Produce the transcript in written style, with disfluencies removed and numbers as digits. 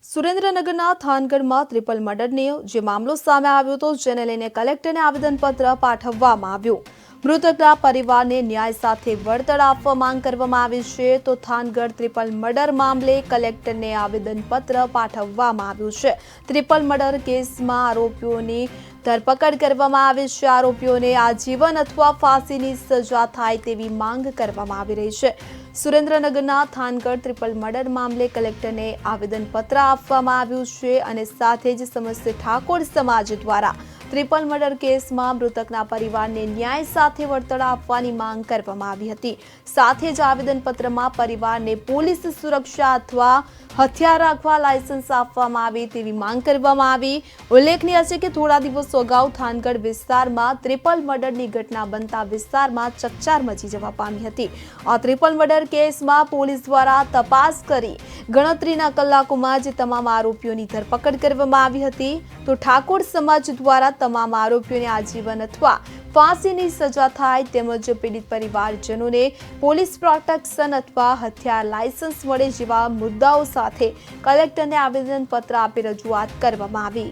સુરેન્દ્રનગરના થાનગઢમાં ટ્રિપલ મર્ડરનો જે મામલો સામે આવ્યો હતો, જેને લઈને કલેક્ટરને આવેદનપત્ર પાઠવવામાં આવ્યું. મૃતકના પરિવારને ન્યાય સાથે વળતર આપવા માંગ કરવામાં આવી છે. તો થાનગઢ ટ્રિપલ મર્ડર મામલે કલેક્ટરને આવેદનપત્ર પાઠવવામાં આવ્યું છે. ટ્રિપલ મર્ડર કેસમાં આરોપીઓની ધરપકડ કરવામાં આવી છે. આરોપીઓને આજીવન અથવા ફાંસીની સજા થાય તેવી માંગ કરવામાં આવી રહી છે. સુરેન્દ્રનગરના થાનગઢ ટ્રિપલ મર્ડર મામલે કલેક્ટરને આવેદનપત્ર આપવામાં આવ્યું છે અને સાથે જ સમસ્ત ઠાકોર સમાજ દ્વારા ટ્રિપલ મર્ડર કેસમાં મૃતકના પરિવારને ન્યાય સાથે વળતર આપવાની માંગ કરવામાં આવી હતી. સાથે જ આવેદનપત્રમાં પરિવારને પોલીસ સુરક્ષા અથવા હથિયાર રાખવા લાયસન્સ આપવામાં આવે તેવી માંગ કરવામાં આવી. ઉલ્લેખનીય છે કે થોડા દિવસો અગાઉ થાનગઢ વિસ્તારમાં ટ્રિપલ મર્ડરની ઘટના બનતા વિસ્તારમાં ચકચાર મચી જવા પામી હતી. આ ટ્રિપલ મર્ડર કેસમાં પોલીસ દ્વારા તપાસ કરી ગણતરીના કલાકોમાં જ તમામ આરોપીઓની ધરપકડ કરવામાં આવી હતી. તો ઠાકોર સમાજ દ્વારા તમામ આરોપીઓને આજીવન અથવા ફાંસીની સજા થાય તેમજ પીડિત પરિવારજનોને પોલીસ પ્રોટેક્શન અથવા હથિયાર લાયસન્સ મળે જેવા મુદ્દાઓ સાથે કલેક્ટરને આવેદનપત્ર આપી રજૂઆત કરવામાં આવી.